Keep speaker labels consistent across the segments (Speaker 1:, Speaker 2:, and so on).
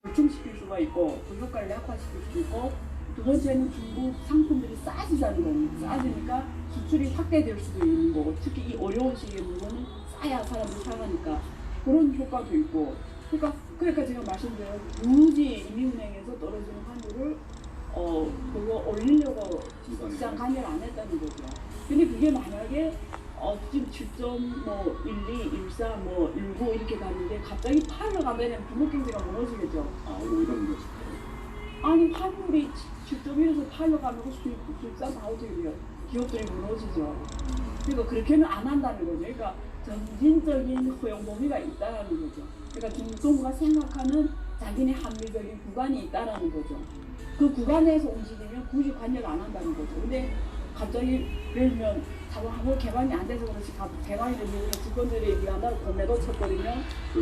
Speaker 1: 보충시킬 수가 있고 그 효과를 약화시킬 수 있고, 두 번째는 중국 상품들이 싸지자는 겁니다. 싸지니까 수출이 확대될 수도 있는 거고, 특히 이 어려운 시기에 물건은 싸야 사람들이 사가니까 그런 효과도 있고. 그러니까 제가 말씀드린 굳이 이민은행에서 떨어지는 환율을 그거 올리려고 시장 관여를 안 했다는 거죠. 근데 그게 만약에 지금 7.12, 14, 19 이렇게 가는데 갑자기 8로 가면 중국 경제가 무너지겠죠.
Speaker 2: 오히려 무너지죠.
Speaker 1: 아니 환율이 7.1에서 8로 가면 수입사 다 어떻게 돼요? 기업들이 무너지죠. 그러니까 그렇게는 안 한다는 거죠. 그러니까 점진적인 허용 범위가 있다는 거죠. 그러니까 정부가 생각하는 자기네 합리적인 구간이 있다는 거죠. 그 구간에서 움직이면 굳이 관여를 안 한다는 거죠. 근데 갑자기 예를 들면 자동항공 개방이 안 돼서 그렇지, 개방이 되면 직원들이 미안하다고 공매도 쳤거든요.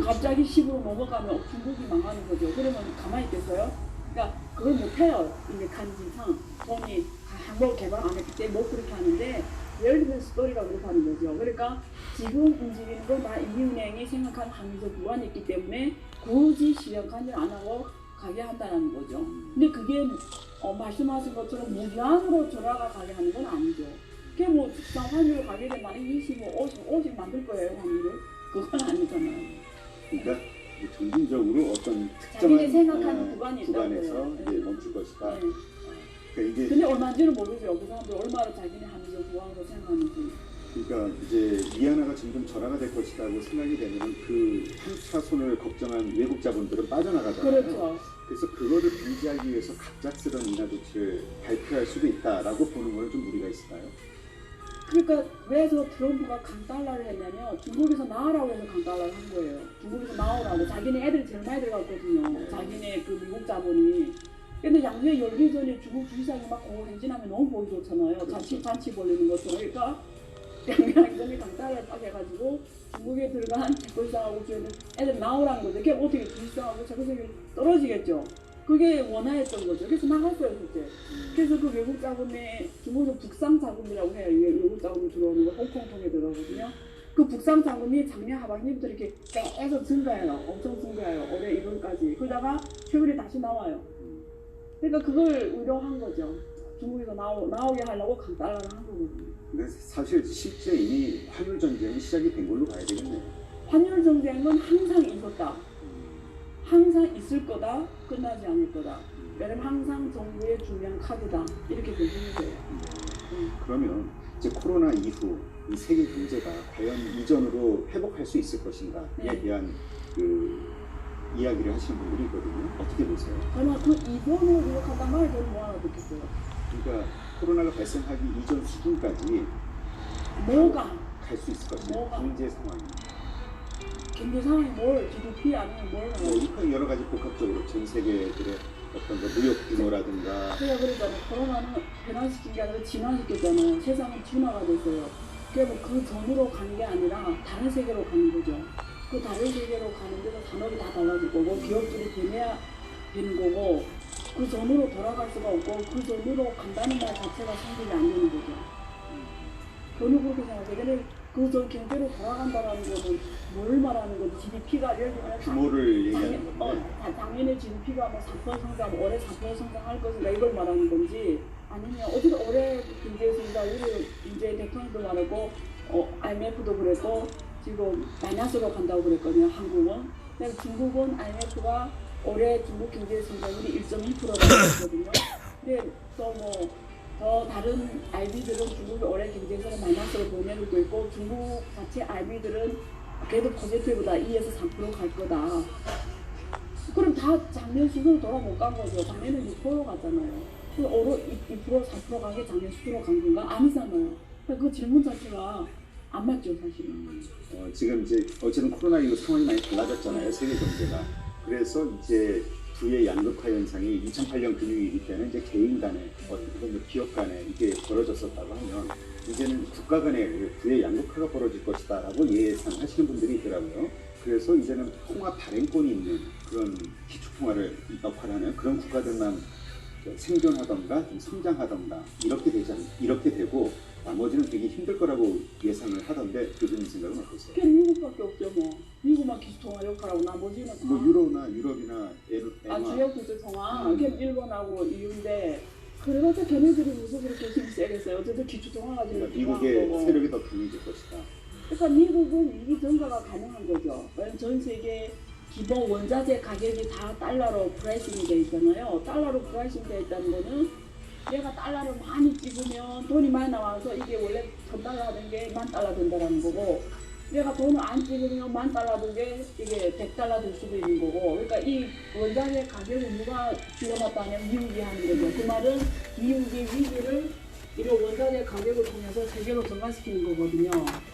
Speaker 1: 갑자기 10으로 넘어가면 중국이 망하는 거죠. 그러면 가만히 있겠어요? 그러니까 그걸 못해요. 이제 간지상 돈이 항공 개방 안 했기 때문에 못 그렇게 하는데, 예를 들면 스토리가 그렇게 하는 거죠. 그러니까 지금 움직이는 건 다 이민은행이 생각하는 합리적 구간이 있기 때문에 굳이 시장 관여를 안 하고 가게 한다는 거죠. 근데 그게 말씀하신 것처럼 무제한으로 전화가 가게 하는 건 아니죠. 그게 뭐 직장 환율을 가게 되면 25, 50 만들 거예요, 환율을. 그건 아니잖아요.
Speaker 2: 그러니까 점진적으로 어떤
Speaker 1: 자기네
Speaker 2: 특정한
Speaker 1: 생각하는 구간이
Speaker 2: 구간에서
Speaker 1: 있다고요.
Speaker 2: 이제 멈출 것이다.
Speaker 1: 네.
Speaker 2: 그러니까 이게
Speaker 1: 근데 얼마인지는 모르죠. 그 사람들 얼마나 자기네 합리적 구간으로 생각하는지.
Speaker 2: 그러니까 이제 위안화가 점점 전화가 될 것이라고 생각이 되면 그 3차 손을 걱정한 외국 자본들은 빠져나가잖아요.
Speaker 1: 그렇죠.
Speaker 2: 그래서 그거를 방지하기 위해서 갑작스런 인하 조치를 발표할 수도 있다라고 보는 거는 좀 무리가 있을까요?
Speaker 1: 그러니까 왜 저 트럼프가 강달러를 했냐면 중국에서 나오라고 해서 강달러를 한 거예요. 중국에서 나오라고. 자기네 애들이 제일 많이 들어갔거든요.
Speaker 2: 네.
Speaker 1: 자기네 그 미국 자본이. 근데 양주에 열기 전에 중국 주식시장이 막 행진하면 너무 보기 좋잖아요.
Speaker 2: 그렇죠.
Speaker 1: 잔치 벌리는 것처럼. 그러니까 양주 행정이 강달러를 딱 해가지고 중국에 들어간 채권시장하고 주에는 애들 나오라는 거죠. 그게 어떻게 주식시장하고 채권시장이 떨어지겠죠. 그게 원화였던 거죠. 그래서 나갔어요, 그때. 그래서 그 외국 자금에 중국에서 북상 자금이라고 해요. 외국 자금이 들어오는 거 홍콩 통해 들어오거든요. 그 북상 자금이 작년 하반기부터 이렇게 계속 증가해요. 엄청 증가해요. 올해 1월까지. 그러다가 최근에 다시 나와요. 그러니까 그걸 의도한 거죠. 중국에서 나오게 하려고 강달러를 한 거거든요.
Speaker 2: 근데 사실 실제 이미 환율 전쟁이 시작이 된 걸로 봐야 되겠네요.
Speaker 1: 환율 전쟁은 항상 있었다. 항상 있을 거다. 끝나지 않을 거다. 왜냐면 항상 정부의 중요한 카드다. 이렇게 보시면 돼요.
Speaker 2: 그러면 이제 코로나 이후 이 세계 경제가 과연 이전으로 회복할 수 있을 것인가에
Speaker 1: 네.
Speaker 2: 대한 그 이야기를 하시는 분들이 있거든요. 어떻게 보세요?
Speaker 1: 저는 그 이전을 생각한단 말을 저는 뭐 하나 듣겠어요.
Speaker 2: 그러니까 코로나가 발생하기 이전 수준까지
Speaker 1: 뭐가?
Speaker 2: 갈 수 있을 것인가?
Speaker 1: 뭐가?
Speaker 2: 경제 상황이.
Speaker 1: 경제 상황이 뭘? GDP 아니면 뭘?
Speaker 2: 뭐 여러 가지 복합적으로 전 세계들의 어떤 뭐 무역 규모라든가
Speaker 1: 제가 그러잖아요. 코로나는 변화시킨 게 아니라 진화시켰잖아요. 세상은 진화가 됐어요. 그래서 그 전으로 가는 게 아니라 다른 세계로 가는 거죠. 그 다른 세계로 가는 데서 산업이 다 달라질 거고 기업들이 변해야 되는 거고, 그 전으로 돌아갈 수가 없고 그 전으로 간다는 말 자체가 성립이 안 되는 거죠. 저는 그렇게 생각해요. 근데 그 전 경제로 돌아간다는 거는 뭘 말하는 거지? GDP가 예를 들면
Speaker 2: 규모를 얘기하는 건데
Speaker 1: 작년에 GDP가 뭐 3% 성장, 올해 4% 성장할 것인가 이걸 말하는 건지, 아니면 어쨌든 올해 경제 성장률을 이제 대통령도 말하고 IMF도 그랬고 지금 마이너스로 간다고 그랬거든요. 한국은. 근데 중국은 IMF가 올해 중국 경제 성장률이 1.2%라고 했거든요. 근데 또 더 다른 IB들은 중국이 올해 경제에서는 마이너스로 보내고 있고, 중국 자체 IB들은 그래도 포지티브다. 2에서 3% 갈 거다. 그럼 다 작년 수준으로 돌아 못 간 거죠. 작년에 6% 갔잖아요. 그 2%, 4% 가게 작년 수준으로 간 건가? 아니잖아요. 그러니까 그 질문 자체가 안 맞죠, 사실은.
Speaker 2: 지금 이제 어쨌든 코로나19 상황이 많이 달라졌잖아요, 세계 경제가. 그래서 이제 부의 양극화 현상이 2008년 금융위기 때는 이제 개인 간에 어떤 기업 간에 이게 벌어졌었다고 하면 이제는 국가 간의 부의 양극화가 벌어질 것이다라고 예상하시는 분들이 있더라고요. 그래서 이제는 통화 발행권이 있는 그런 기축통화를 역할하는 그런 국가들만 생존하던가 좀 성장하던가 이렇게 되고 나머지는 되게 힘들 거라고 예상을 하던데 교수님 생각은 어떠세요?
Speaker 1: 그게 미국밖에 없죠 뭐. 미국만 기술통화 역할하고 나머지는 다
Speaker 2: 뭐 유럽이나
Speaker 1: 주요 기술통화, 걔 일본하고 EU인데 그래서 걔네들이 무슨 그렇게 힘이 세겠어요. 어쨌든 기술통화가 지금
Speaker 2: 그러니까 미국의 세력이 더 강해질 것이다.
Speaker 1: 그러니까 미국은 위기 전가가 가능한 거죠. 왜냐면 전 세계 기본 원자재 가격이 다 달러로 프라이싱이 돼 있잖아요. 달러로 프라이싱 돼 있다는 거는 얘가 달러를 많이 찍으면 돈이 많이 나와서 이게 원래 1,000달러 하는 게 10,000달러 된다는 거고, 얘가 돈을 안 찍으면 10,000달러 된 게 이게 100달러 될 수도 있는 거고, 그러니까 이 원자재 가격을 누가 줄여놨다면 미국이 하는 거죠. 그 말은 미국이 위기를 이런 원자재 가격을 통해서 세계로 전가시키는 거거든요.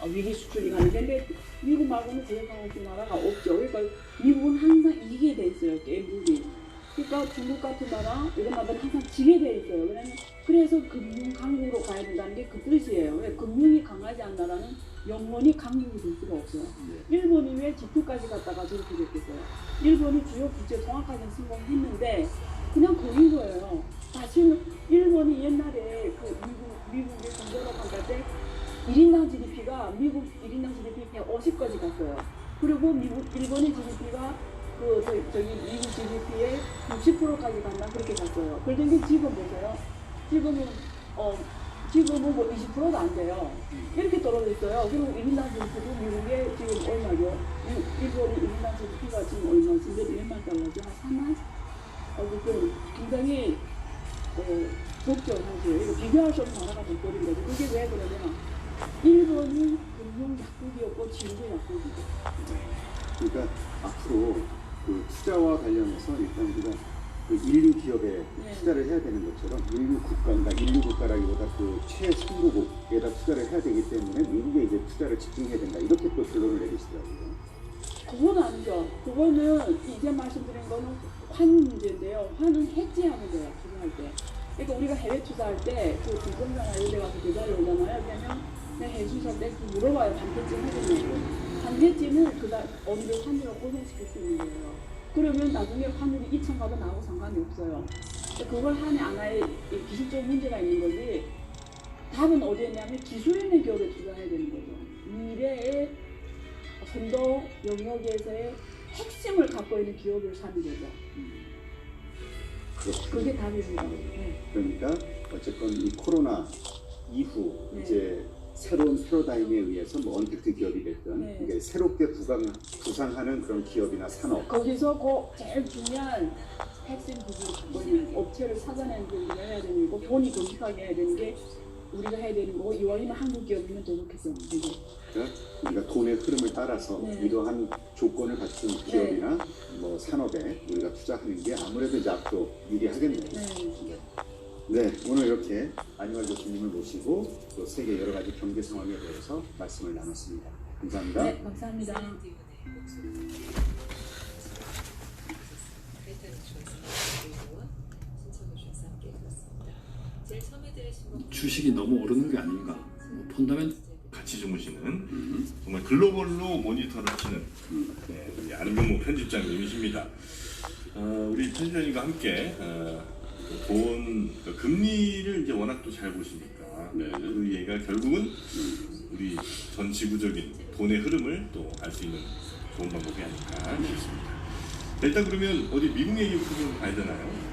Speaker 1: 위기 수출이 가는 게. 근데 미국 말고는 그런 나라가 없죠. 그러니까 미국은 항상 이기게 돼 있어요. 게임룰이. 그러니까 중국 같은 나라, 이런 나라는 항상 지게 돼 있어요. 왜냐면 그래서 금융 강국으로 가야 된다는 게 그 뜻이에요. 왜 금융이 강하지 않은 나라는 영원히 강국이 될 수가 없어요. 일본이 왜 G2까지 갔다가 저렇게 됐겠어요. 일본이 주요 국제 통화까지는 성공했는데 그냥 거긴 거예요. 사실 일본이 옛날에 그 미국의 정보로 갈 때 1인당 GDP가 미국 1인당 GDP 150까지 갔어요. 그리고 일본의 GDP가 미국 GDP의 60%까지 간다 그렇게 갔어요. 그런데 지금 보세요. 지금은 뭐 20%도 안 돼요. 이렇게 떨어져 있어요. 그리고 1인당 GDP도 미국의 지금 얼마죠? 일본이 1인당 GDP가 지금 얼마지? 몇 1만 달러죠? 한 4만? 어쨌든 굉장히 적죠 사실. 이거 비교할 수 없는 나라가 돼버린 거죠. 그게 왜 그러냐? 일본이 금융 약국이었고 지금도 약국이죠.
Speaker 2: 그러니까 앞으로 그 투자와 관련해서 일단 우리가 그 인류 기업에 투자를 해야 되는 것처럼 인류 국가라기보다 그 최선도국에다 투자를 해야 되기 때문에 미국에 이제 투자를 집중해야 된다 이렇게 또 결론을 내리시더라고요.
Speaker 1: 그건 아니죠. 그거는 이제 말씀드린 거는 환 문제인데요. 환은 해지하는 거예요. 투자할 때. 그러니까 우리가 해외 투자할 때 그 증권사나 이런 데 가서 계좌를 오잖아요. 그러면 내가 해외 투자할 때 물어봐요. 반대쯤 해주냐고. 반대쯤은 그다음 어느 환율을 고정시킬 수 있는 거예요. 그러면 나중에 환율이 2천 가도 나하고 상관이 없어요. 그걸 하냐 안 하냐 기술적 문제가 있는 거지. 답은 어디에 있냐면 기술 있는 기업에 투자해야 되는 거죠. 미래의 선도 영역에서의 핵심을 갖고 있는 기업을 사는 거죠. 그게 답입니다. 네.
Speaker 2: 그러니까 어쨌건 이 코로나 이후
Speaker 1: 네.
Speaker 2: 이제 새로운 패러다임에 의해서 뭐 언택트 기업이 됐든
Speaker 1: 네.
Speaker 2: 이게 새롭게 부상하는 그런 기업이나 산업
Speaker 1: 거기서 제일 중요한 핵심 부분을 갖고 있는 업체를 찾아내는 게 우리가 해야 되는 거고, 돈이 정직하게 해야 되는 게 우리가 해야 되는 거고, 이왕이면 한국 기업이면 더 좋겠어요.
Speaker 2: 그러니까 우리가 돈의 흐름을 따라서
Speaker 1: 네.
Speaker 2: 이러한 조건을 갖춘 기업이나 뭐 산업에 우리가 투자하는 게 아무래도 이제 앞으로 유리하겠네요. 네, 오늘 이렇게 안희월 교수님을 모시고 또 세계 여러 가지 경제 상황에 대해서 말씀을 나눴습니다. 감사합니다.
Speaker 1: 네, 감사합니다.
Speaker 3: 주식이 너무 오르는 게 아닌가. 펀더멘트
Speaker 4: 같이 주무시는 정말 글로벌로 모니터를 하시는 우리 안병모 편집장님이십니다. 우리 편집장님과 함께 그 금리를 이제 워낙 또 잘 보시니까 그 얘기가 결국은 우리 전 지구적인 돈의 흐름을 또 알 수 있는 좋은 방법이 아닐까 싶습니다. 일단 그러면 어디 미국 얘기부터 좀 봐야 되나요?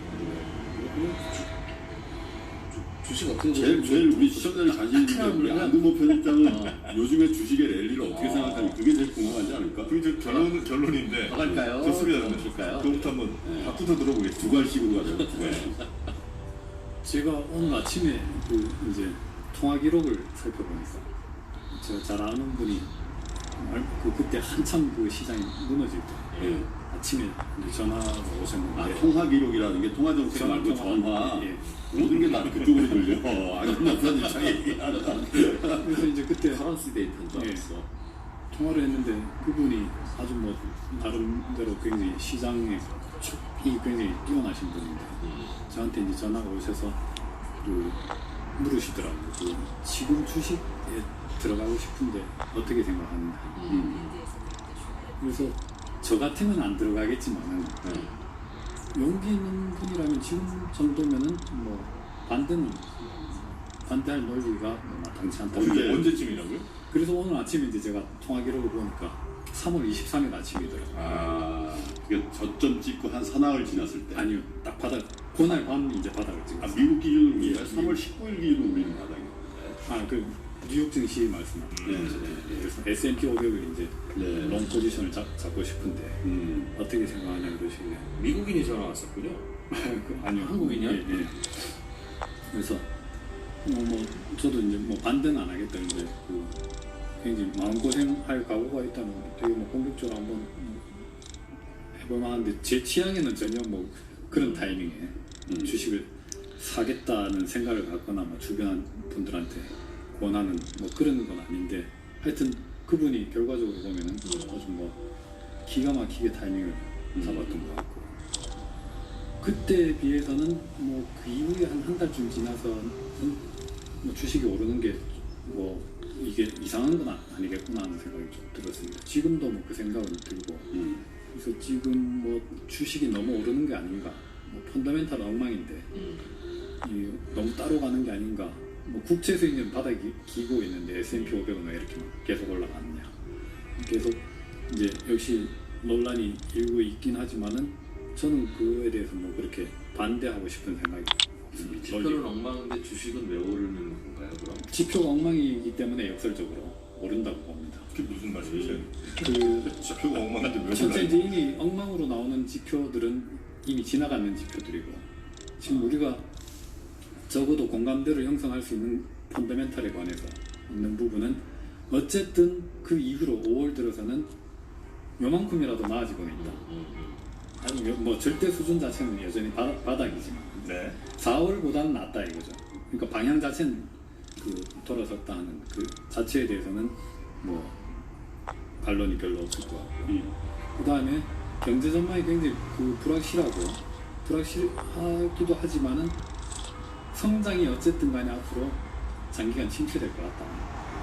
Speaker 5: 주식 어떻게
Speaker 6: 제일 우리 시청자들이 관심 있는 게 우리 안근모 편집장은 요즘에 주식의 랠리를 어떻게 생각하는지 그게 제일 궁금하지 않을까?
Speaker 4: 그게 이제 결론인데
Speaker 6: 나갈까요?
Speaker 4: 좋습니다.
Speaker 6: 그러실까요?
Speaker 4: 그거부터 한번 밥부터 들어보겠습니다.
Speaker 6: 두괄식으로 가죠.
Speaker 4: 네.
Speaker 3: 제가 오늘 아침에 그 이제 통화 기록을 살펴보니까 제가 잘 아는 분이 그때 한참 그 시장이 무너질 때 아침에 이제 전화가 오셨는데
Speaker 6: 통화 기록이라는 게 통화 정책 말고 전화.
Speaker 3: 예.
Speaker 6: 모든 게 다 그쪽으로 들려. 안근모 편집장이 얘기한다.
Speaker 3: 그래서 이제 그때
Speaker 6: 프랑스 데이터인 줄 알았어.
Speaker 3: 통화를 했는데 그분이 아주 뭐 나름대로 굉장히 시장에 촉이 굉장히 뛰어나신 분인데 저한테 이제 전화가 오셔서 그 물으시더라고요. 그 지금 주식에 들어가고 싶은데 어떻게 생각하는가. 그래서 저 같으면 안 들어가겠지만은 용기 있는 분이라면 지금 정도면은 뭐 반대는 반대할 논리가 뭐 마땅치 않다.
Speaker 4: 언제쯤이라고요?
Speaker 3: 그래서 오늘 아침에 이제 제가 통화 기록을 보니까 3월 23일 아침이더라고요.
Speaker 6: 아, 그게 저점 찍고 한 사나흘 지났을 때.
Speaker 3: 아니요, 딱 바닥. 그날 밤 이제 바닥을
Speaker 6: 아,
Speaker 3: 찍었어요.
Speaker 6: 미국 기준으로 우리가 3월 19일 기준으로 우리는 바닥이에요.
Speaker 3: 아, 그 뉴욕 증시 말씀하시죠.
Speaker 6: 네.
Speaker 3: 그래서 S&P 500을 이제
Speaker 6: 네.
Speaker 3: 롱 포지션을 잡고 싶은데 어떻게 생각하냐 그러시길래
Speaker 5: 미국인이 전화 왔었군요.
Speaker 3: 아니요,
Speaker 5: 한국인이요?
Speaker 3: 예, 예. 그래서 뭐 저도 이제 뭐 반대는 안 하겠다. 근데 그 굉장히 마음고생할 각오가 있다면 되게 뭐 공격적으로 한번 해볼 만한데 제 취향에는 전혀 뭐 그런 타이밍에 주식을 사겠다는 생각을 갖거나 뭐 주변 분들한테 권하는 뭐 그런 건 아닌데 하여튼 그분이 결과적으로 보면은 아주 뭐 기가 막히게 타이밍을 잡았던 것 같고 그때에 비해서는 뭐 그 이후에 한 달쯤 지나서는 뭐 주식이 오르는 게 뭐 이게 이상한 건 아니겠구나 하는 생각이 좀 들었습니다. 지금도 뭐 그 생각은 들고 그래서 지금 뭐 주식이 너무 오르는 게 아닌가 뭐 펀더멘탈 엉망인데 이 너무 따로 가는 게 아닌가 뭐 국채 수익률 바닥이 기고 있는데 S&P 500은 왜 이렇게 계속 올라가느냐 계속 이제 역시 논란이 일고 있긴 하지만은 저는 그에 대해서 뭐 그렇게 반대하고 싶은 생각이 없습니다.
Speaker 5: 지표는 엉망인데 주식은 왜 오르는 건가요, 그럼?
Speaker 3: 지표가 엉망이기 때문에 역설적으로 오른다고 봅니다.
Speaker 4: 그게 무슨 말이에요?
Speaker 3: 그
Speaker 4: 지표가 엉망한데 왜
Speaker 3: 첫째
Speaker 4: 올라요?
Speaker 3: 이제 이미 엉망으로 나오는 지표들은 이미 지나가는 지표들이고 지금 우리가 적어도 공감대를 형성할 수 있는 펀더멘탈에 관해서 있는 부분은 어쨌든 그 이후로 5월 들어서는 요만큼이라도 나아지고는 있다. 아니 뭐 절대 수준 자체는 여전히 바닥이지만
Speaker 4: 네.
Speaker 3: 4월보다는 낫다 이거죠. 그러니까 방향 자체는 그 돌아섰다 하는 그 자체에 대해서는 뭐 반론이 별로 없을 것 같고 그 다음에 경제 전망이 굉장히 그 불확실하기도 하지만은 성장이 어쨌든 간에 앞으로 장기간 침체될 것 같다.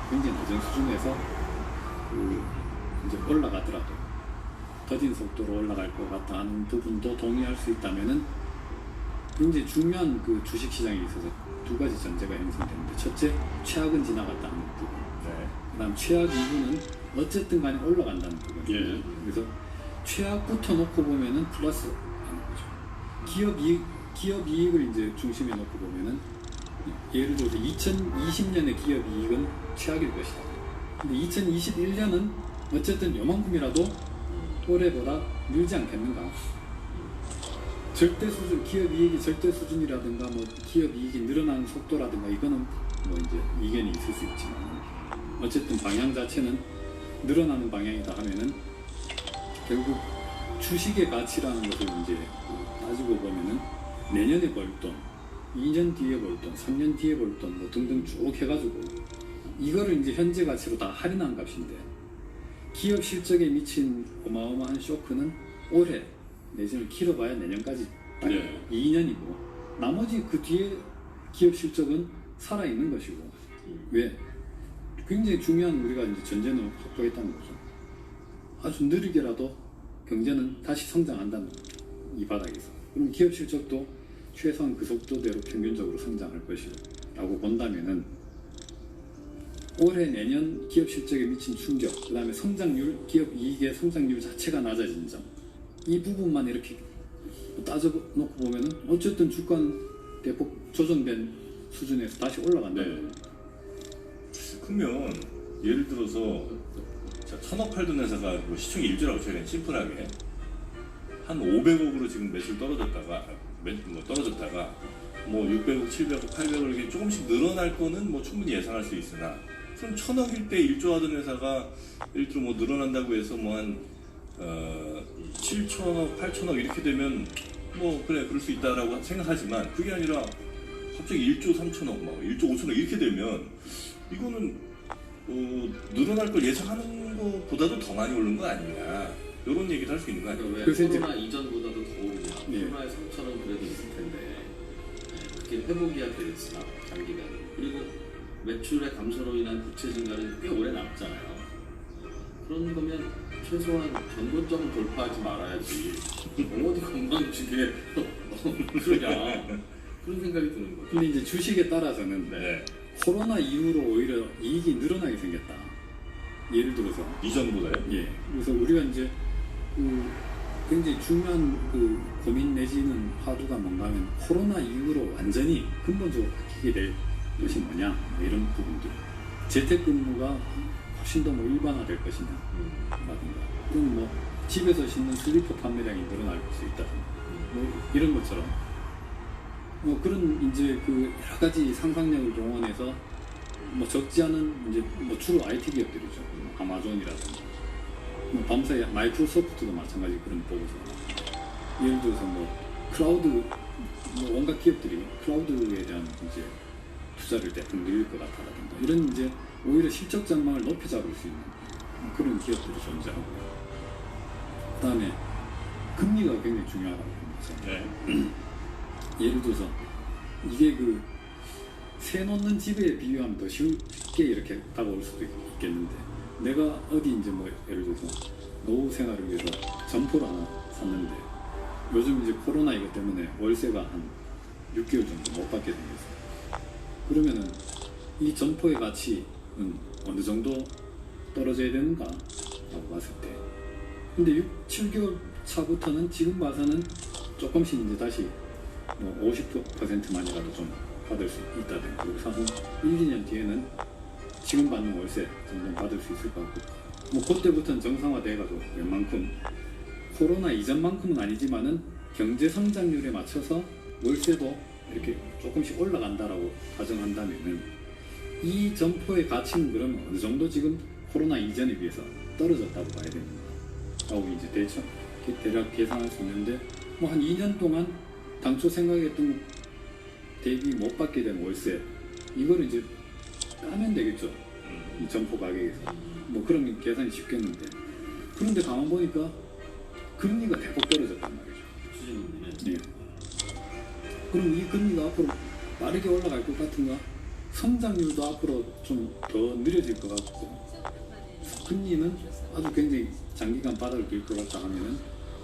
Speaker 3: 굉장히 낮은 수준에서 그 이제 올라가더라도 더딘 속도로 올라갈 것 같다 하는 부분도 동의할 수 있다면은 굉장히 중요한 그 주식 시장에 있어서 두 가지 전제가 형성되는데 첫째 최악은 지나갔다는 부분
Speaker 4: 네.
Speaker 3: 그다음 최악 이후는 어쨌든 간에 올라간다는 부분
Speaker 6: 예.
Speaker 3: 그래서 최악부터 놓고 보면은 플러스 하는 거죠. 기업 이익을 이제 중심에 놓고 보면은 예를 들어서 2020년의 기업 이익은 최악일 것이다. 근데 2021년은 어쨌든 요만큼이라도 올해보다 늘지 않겠는가? 절대 수준, 기업 이익이 절대 수준이라든가 뭐 기업 이익이 늘어나는 속도라든가 이거는 뭐 이제 이견이 있을 수 있지만 어쨌든 방향 자체는 늘어나는 방향이다 하면은 결국 주식의 가치라는 것을 이제 따지고 보면은 내년에 벌 돈, 2년 뒤에 벌 돈, 3년 뒤에 벌 돈 뭐 등등 쭉 해가지고 이거를 이제 현재 가치로 다 할인한 값인데 기업 실적에 미친 어마어마한 쇼크는 올해 내지는 길어봐야 내년까지 딱
Speaker 6: 네.
Speaker 3: 2년이고 나머지 그 뒤에 기업 실적은 살아있는 것이고 왜? 굉장히 중요한 우리가 이제 전제는 확보했다는 거죠. 아주 느리게라도 경제는 다시 성장한다는 이 바닥에서 그럼 기업 실적도 최소한 그 속도대로 평균적으로 성장할 것이라고 본다면은 올해 내년 기업 실적에 미친 충격, 그 다음에 성장률, 기업 이익의 성장률 자체가 낮아진 점, 이 부분만 이렇게 따져놓고 보면은 어쨌든 주가는 대폭 조정된 수준에서 다시 올라간다.
Speaker 6: 네.
Speaker 4: 그러면 예를 들어서 자, 1,000억 팔던 회사가 뭐 시총이 1조라고 쳐야 심플하게 한 500억으로 지금 매출 떨어졌다가 뭐 600억, 700억, 800억 이렇게 조금씩 늘어날 거는 뭐 충분히 예상할 수 있으나 그럼 1,000억일 때 1조 하던 회사가 예를 들어 뭐 늘어난다고 해서 뭐 한 7,000억, 8,000억 이렇게 되면 뭐 그래 그럴 수 있다라고 생각하지만 그게 아니라 갑자기 1조 3천억, 막 1조 5천억 이렇게 되면 이거는 늘어날 걸 예상하는 것보다도 더 많이 오른 거 아니냐 이런 얘기를 할 수 있는 거 아니에요?
Speaker 5: 왜
Speaker 3: 그래서 이제-
Speaker 5: 코로나 이전보다도 더 오르냐?
Speaker 3: 네.
Speaker 5: 코로나의 상처는 그래도 있을 텐데 그게 회복이야 되겠으나 장기간 그리고 매출의 감소로 인한 부채 증가는 꽤 오래 남잖아요. 그런 거면 최소한 전고점을 돌파하지 말아야지. 어디 건강주게 그러냐? 그런 생각이 드는 거죠.
Speaker 3: 근데 이제 주식에 따라서는
Speaker 4: 네.
Speaker 3: 코로나 이후로 오히려 이익이 늘어나게 생겼다. 예를 들어서
Speaker 4: 이전보다요?
Speaker 3: 예. 그래서 우리가 이제 굉장히 중요한 고민 내지는 화두가 뭔가 하면 코로나 이후로 완전히 근본적으로 바뀌게 될 것이 뭐냐 뭐 이런 부분들. 재택근무가 훨씬 더 뭐 일반화될 것이냐 라든가 또는 뭐 집에서 신는 슬리퍼 판매량이 늘어날 수 있다든가 뭐 이런 것처럼 뭐 그런 이제 여러 가지 상상력을 동원해서 뭐 적지 않은 이제 뭐 주로 IT 기업들이죠. 뭐 아마존이라든가 뭐 밤사이 마이크로소프트도 마찬가지 그런 보고서 예를 들어서 뭐 클라우드 뭐 온갖 기업들이 클라우드에 대한 이제 투자를 대폭 늘릴 것 같다라든가 이런 이제 오히려 실적 전망을 높이 잡을 수 있는 그런 기업들이 존재하고요. 그다음에 금리가 굉장히 중요하다고 봅니다.
Speaker 4: 네.
Speaker 3: 예를 들어서 이게 새 놓는 집에 비유하면 더 쉽게 이렇게 다가올 수도 있겠는데 내가 어디 이제 뭐 예를 들어서 노후 생활을 위해서 점포를 하나 샀는데 요즘 이제 코로나 이것 때문에 월세가 한 6개월 정도 못 받게 생겼어요. 그러면은 이 점포의 가치는 어느 정도 떨어져야 되는가 라고 봤을 때 근데 6, 7개월 차부터는 지금 봐서는 조금씩 이제 다시 뭐 50%만이라도 좀 받을 수 있다든가 그래서 한 1, 2년 뒤에는 지금 받는 월세 정도 받을 수 있을 것 같고 뭐 그때부터는 정상화돼가지고 웬만큼 코로나 이전만큼은 아니지만은 경제 성장률에 맞춰서 월세도 이렇게 조금씩 올라간다라고 가정한다면은 이 점포의 가치는 그러면 어느 정도 지금 코로나 이전에 비해서 떨어졌다고 봐야 됩니다. 라고 이제 대략 계산할 수 있는데 뭐 한 2년 동안 당초 생각했던 대비 못 받게 된 월세 이걸 이제 까면 되겠죠. 이 점포 가격에서 뭐 그런 계산이 쉽겠는데 그런데 가만 보니까 금리가 대폭 떨어졌단 말이죠.
Speaker 5: 수준이네.
Speaker 3: 예. 그럼 이 금리가 앞으로 빠르게 올라갈 것 같은가? 성장률도 앞으로 좀 더 느려질 것 같고 금리는 아주 굉장히 장기간 바닥을 길 것 같다 하면은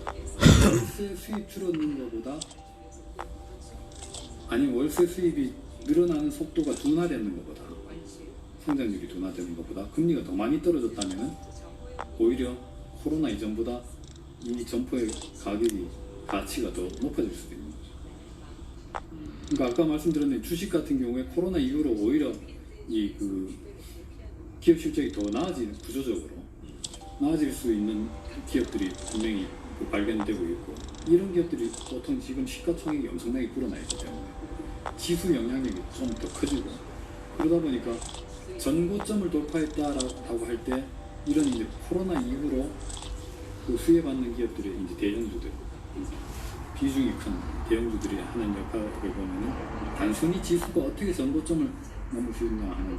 Speaker 3: 월세 수입 줄어드는 것보다 아니 월세 수입이 늘어나는 속도가 둔화되는 것보다 성장률이 둔화되는 것보다 금리가 더 많이 떨어졌다면은 오히려 코로나 이전보다 이 점포의 가치가 더 높아질 수도 있는 거죠. 그러니까 아까 말씀드렸는데 주식 같은 경우에 코로나 이후로 오히려 이 기업 실적이 더 구조적으로 나아질 수 있는 기업들이 분명히 발견되고 있고 이런 기업들이 보통 지금 시가총액이 엄청나게 불어나 있기 때문에 지수 영향력이 좀 더 커지고 그러다 보니까 전고점을 돌파했다라고 할 때 이런 이제 코로나 이후로 수혜받는 기업들의 이제 대형주들 비중이 큰 대형주들이 하는 역할을 보면은 단순히 지수가 어떻게 전고점을 넘을 수 있냐 하는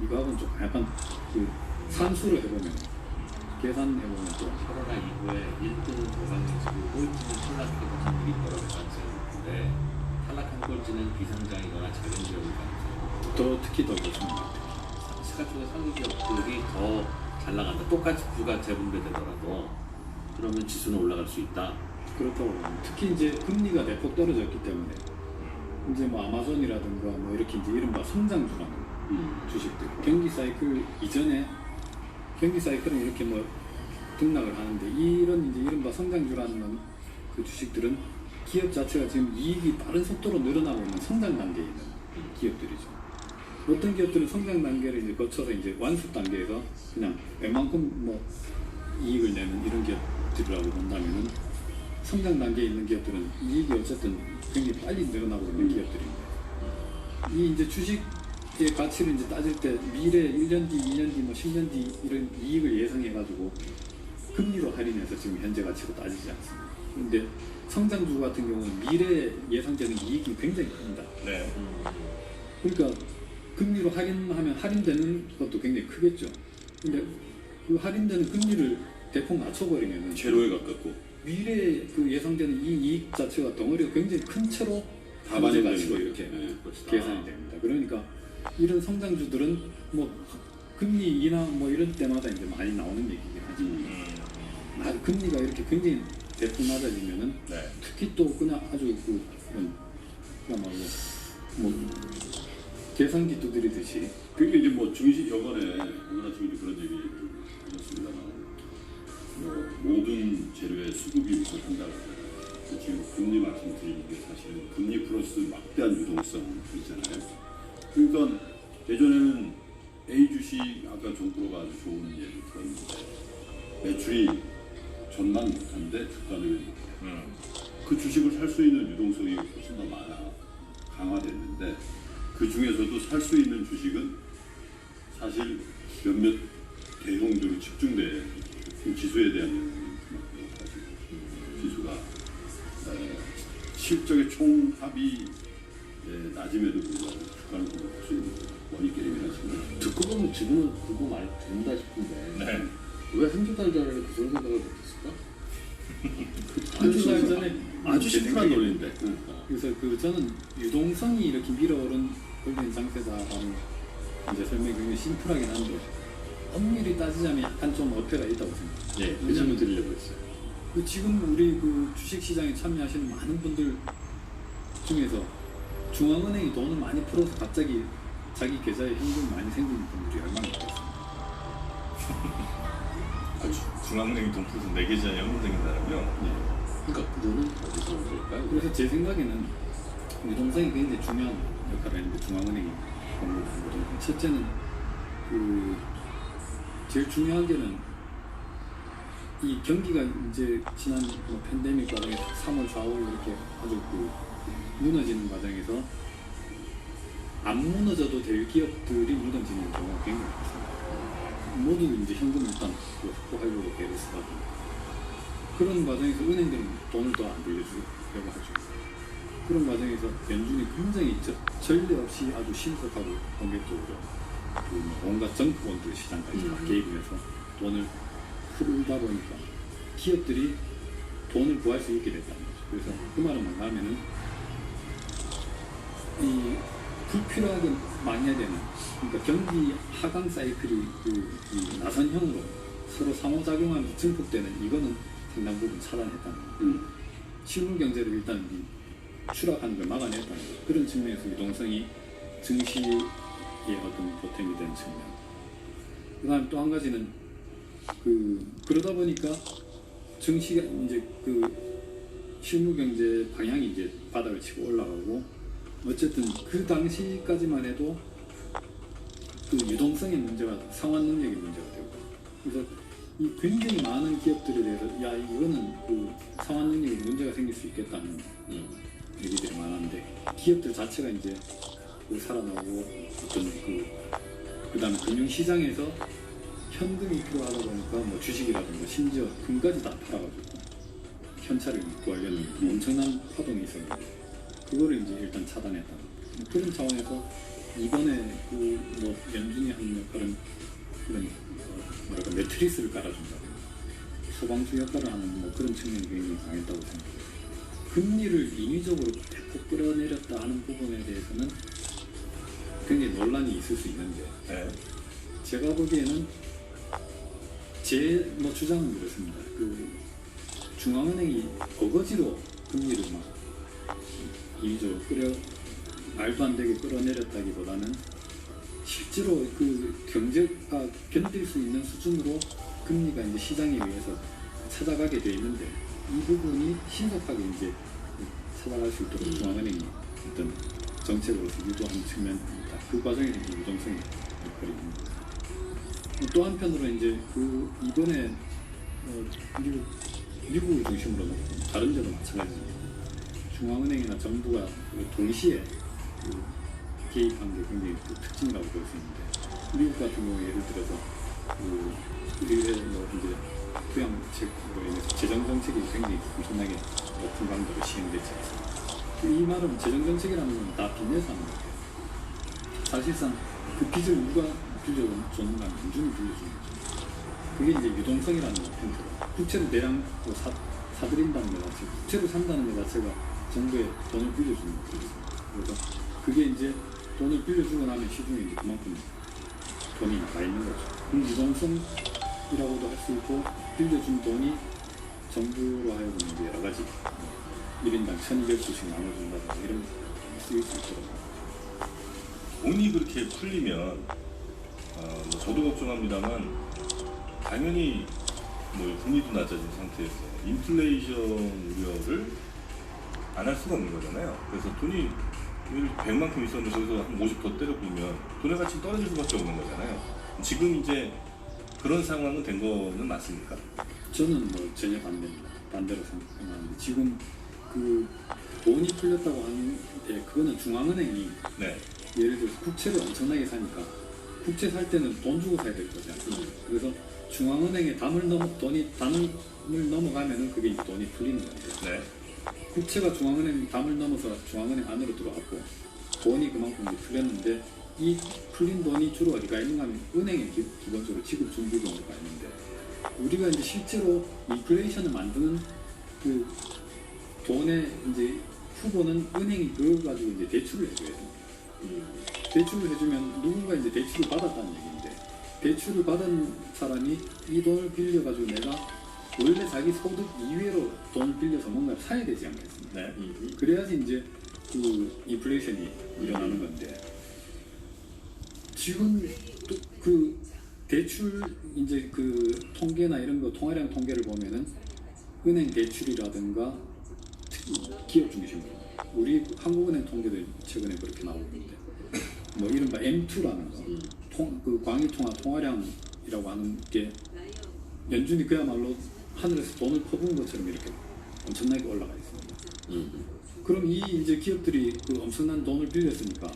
Speaker 3: 이거하고는 좀 약간 산수로 해보면 계산해보면 또
Speaker 5: 코로나 이후에 1등은 도망치고 꼴찌는 탈락해서 일이 벌어질 가능성이 탈락한 꼴찌는 비상장이거나 작은 기업일 가능성이
Speaker 3: 더 특히 더 그렇습니다.
Speaker 5: 시가총액 상위 기업들이 더 잘 나간다. 똑같이 부가 재분배되더라도 그러면 지수는 올라갈 수 있다.
Speaker 3: 그렇다고 봅니다. 특히 이제 금리가 대폭 떨어졌기 때문에 이제 뭐 아마존이라든가 뭐 이렇게 이제 이른바 성장주라는 주식들 경기 사이클 이전에 경기 사이클은 이렇게 뭐 등락을 하는데 이런 이제 이른바 성장주라는 그 주식들은 기업 자체가 지금 이익이 빠른 속도로 늘어나고 있는 성장 단계에 있는 기업들이죠. 어떤 기업들은 성장 단계를 이제 거쳐서 이제 완수 단계에서 그냥 웬만큼 뭐 이익을 내는 이런 기업들이라고 본다면은 성장 단계에 있는 기업들은 이익이 어쨌든 굉장히 빨리 늘어나고 있는 기업들인데 이 이제 주식의 가치를 이제 따질 때 미래 1년 뒤, 2년 뒤, 뭐 10년 뒤 이런 이익을 예상해가지고 금리로 할인해서 지금 현재 가치로 따지지 않습니다. 그런데 성장주 같은 경우는 미래에 예상되는 이익이 굉장히 큽니다.
Speaker 4: 네.
Speaker 3: 그러니까 금리로 할인하면 할인되는 것도 굉장히 크겠죠. 근데 그 할인되는 금리를 대폭 낮춰버리면
Speaker 6: 제로에 가깝고
Speaker 3: 미래에 예상되는 이 이익 자체가 덩어리가 굉장히 큰 채로
Speaker 6: 다
Speaker 3: 현재
Speaker 6: 반영되는
Speaker 3: 가치로
Speaker 6: 거죠.
Speaker 3: 이렇게
Speaker 6: 네.
Speaker 3: 계산이 됩니다. 그러니까 이런 성장주들은 뭐 금리 인하 뭐 이런 때마다 이제 많이 나오는 얘기긴 하지만 금리가 이렇게 굉장히 대폭 낮아지면은
Speaker 4: 네.
Speaker 3: 특히 또 그냥 아주 그런 그야말로 뭐 계산기 두드리듯이
Speaker 6: 그게 이제 뭐 중시 여번에 오늘 아침에 그런 얘기 하셨습니다만 뭐 모든 재료의 수급이 부족한다고 하잖아요. 지금 금리 말씀드리는 게 사실은 금리 플러스 막대한 유동성 있잖아요. 그러니까 예전에는 A 주식 아까 정프로가 아주 좋은 예를 들었는데 매출이 전망 못한데 주가는 그 주식을 살 수 있는 유동성이 훨씬 더 강화됐는데 그 중에서도 살 수 있는 주식은 사실 몇몇 대형주로 집중돼 그 지수에 대한 영향이 가지고 지수가 실적의 총합이 낮음에도 불구하고 주가는 오를 수 있는 원인게임이라는 식으로
Speaker 5: 듣고 보면 지금은 그거 많이 된다 싶은데
Speaker 4: 네.
Speaker 5: 왜 한두 달 전에는 그런 생각을 못했을까?
Speaker 3: 한두 달 전에
Speaker 6: 아주 심플한 논리인데
Speaker 3: 그래서 저는 유동성이 이렇게 밀어오른 골든 장세다라는 이제 설명이 굉장히 심플하긴 한데 엄밀히 따지자면 약간 좀 어폐가 있다고 생각해요.
Speaker 6: 예, 그 질문 드리려고 했어요.
Speaker 3: 지금 우리 그 주식시장에 참여하시는 많은 분들 중에서 중앙은행이 돈을 많이 풀어서 갑자기 자기 계좌에 현금이 많이 생기는 분들이 얼마나 있겠어요.
Speaker 4: 중앙은행이 돈 풀어서 내 계좌에 현금 생긴다라면
Speaker 5: 그러니까 그거는 어디서 온 걸까요?
Speaker 3: 그래서 제 생각에는 유동성이 굉장히 중요한 역할을 했는데 중앙은행이 공부하거든요. 첫째는 제일 중요한 게는 이 경기가 이제 지난 팬데믹 과정에서 3월, 4월 이렇게 아주 무너지는 과정에서 안 무너져도 될 기업들이 무너지는 경우가 굉장히 많습니다. 모두 이제 현금 일단 확보하려고 애를 쓰다 보니까 그런 과정에서 은행들은 돈을 더 안 빌려주려고 하죠. 그런 과정에서 연준이 굉장히 전례 없이 아주 신속하고 공격적으로 온갖 정부본들 시장까지 다 개입을 해서 돈을 풀다 보니까 기업들이 돈을 구할 수 있게 됐다는 거죠. 그래서 그 말은 뭔가 하면은 이 불필요하게 많이 해야 되는 그러니까 경기 하강 사이클이 이 나선형으로 서로 상호작용하면서 증폭되는 이거는 상당 부분 차단했다는 거예요. 실물 경제를 일단 추락하는 걸 막아냈다는 거예요. 그런 측면에서 유동성이 증시의 어떤 보탬이 된 측면. 그다음 또 한 가지는 그러다 보니까 증시가 이제 실물 경제 방향이 이제 바닥을 치고 올라가고 어쨌든 그 당시까지만 해도 유동성의 문제가 상환 능력의 문제가 되고 그래서 이 굉장히 많은 기업들에 대해서 이거는 상환 능력에 문제가 생길 수 있겠다는 얘기들이 많았는데 기업들 자체가 이제 살아나고 어떤 그다음 금융시장에서 현금이 필요하다 보니까 뭐 주식이라든가 심지어 금까지 다 팔아가지고 현찰을 구하려는 엄청난 파동이 있었는데 그거를 이제 일단 차단했다. 그런 차원에서 이번에 뭐 연준이 하는 역할은 그런 뭐랄까 매트리스를 깔아준다. 소방수 역할을 하는 뭐 그런 측면이 굉장히 강했다고 생각해요. 금리를 인위적으로 대폭 끌어내렸다 하는 부분에 대해서는 굉장히 논란이 있을 수 있는데 제가 보기에는 제 주장은 그렇습니다. 중앙은행이 어거지로 금리를 막 인위적으로 말도 안 되게 끌어내렸다기보다는 실제로 경제가 견딜 수 있는 수준으로 금리가 이제 시장에 의해서 찾아가게 돼 있는데 이 부분이 신속하게 이제 찾아갈 수 있도록 중앙은행이 어떤 정책으로서 유도하는 측면입니다. 그 과정에서 이제 유동성이 역할이 있습니다. 또 한편으로 이제 이번에 미국을 중심으로 놓고 다른 데도 마찬가지입니다. 중앙은행이나 정부가 동시에 개입한 게 굉장히 특징이라고 볼 수 있는데 미국 같은 경우 예를 들어서 의회 이제 부양책으로 인해서 재정 정책이 굉장히 엄청나게 높은 강도로 시행되지 않습니다. 이 말은 재정 정책이라는 건 다 빚내서 하는 거예요. 사실상 그 빚을 누가 빌려주는가 연준이 빌려주는 거죠. 그게 이제 유동성이라는 형태로 국채를 대량 사들인다는 것 자체가 국채를 산다는 것 자체가 정부에 돈을 빌려주는 거죠. 그래서 그게 이제 돈을 빌려주고 나면 시중에 이제 그만큼 돈이 나가 있는 거죠. 유동성이라고도 할 수 있고 빌려준 돈이 정부로 하여금 이제 여러 가지 1인당 1,200주씩 나눠준다든가 이런 쓰일 수 있더라고요.
Speaker 4: 돈이 그렇게 풀리면 뭐 저도 걱정합니다만 당연히 뭐 금리도 낮아진 상태에서 인플레이션 우려를 안 할 수가 없는 거잖아요. 그래서 돈이 100만큼 있었는데 저기서 한 50 더 때려부으면 돈의 가치 떨어질 수밖에 없는 거잖아요. 지금 이제 그런 상황은 된 거는 맞습니까?
Speaker 3: 저는 뭐 전혀 반대로 생각하는데 지금 그 돈이 풀렸다고 하는데 그거는 중앙은행이
Speaker 4: 네.
Speaker 3: 예를 들어서 국채를 엄청나게 사니까 국채 살 때는 돈 주고 사야 될 거잖아요. 그래서 중앙은행에 담을 넘어가면은 그게 돈이 풀리는 건데
Speaker 4: 네.
Speaker 3: 국채가 중앙은행 담을 넘어서 중앙은행 안으로 들어갔고 돈이 그만큼 이제 풀렸는데 이 풀린 돈이 주로 어디가 있는가 하면 은행에 기본적으로 지급 준비금으로 가 있는데 우리가 이제 실제로 인플레이션을 만드는 그 돈의 이제 후보는 은행이 그걸 가지고 이제 대출을 해줘야 됩니다. 대출을 해주면 누군가 이제 대출을 받았다는 얘기인데 대출을 받은 사람이 이 돈을 빌려가지고 내가 원래 자기 소득 이외로 돈을 빌려서 뭔가를 사야 되지 않겠습니까?
Speaker 4: 네.
Speaker 3: 그래야지 이제 그 인플레이션이 일어나는 건데 지금 또 그 대출 이제 그 통계나 이런 거 통화량 통계를 보면은 은행 대출이라든가 기업 중심으로 우리 한국은행 통계도 최근에 그렇게 나오고 있는데 뭐 이른바 M2라는 거 그 광의통화 통화량이라고 하는 게 연준이 그야말로 하늘에서 돈을 퍼부은 것처럼 이렇게 엄청나게 올라가 있습니다. 그럼 이 이제 기업들이 그 엄청난 돈을 빌렸으니까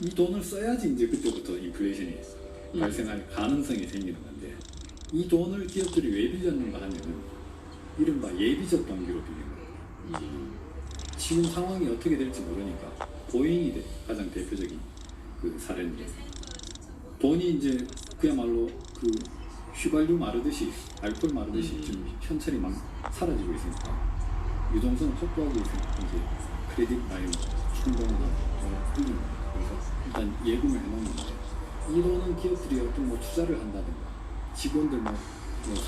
Speaker 3: 이 돈을 써야지 이제 그때부터 인플레이션이 발생할 가능성이 생기는 건데 이 돈을 기업들이 왜 빌렸는가 하면은 이른바 예비적 동기로 빌린 거예요. 지금 상황이 어떻게 될지 모르니까 보잉이 가장 대표적인 그 사례인데 돈이 이제 그야말로 그 휘발유 마르듯이 알코올 마르듯이 지금 현찰이 막 사라지고 있으니까 유동성을 확보하고 있으니까 이제 크레딧 라인 충분하다 끌리는 거예요. 그래서 일단 예금을 해놓는데 이 돈은 기업들이 어떤 뭐 투자를 한다든가 직원들 뭐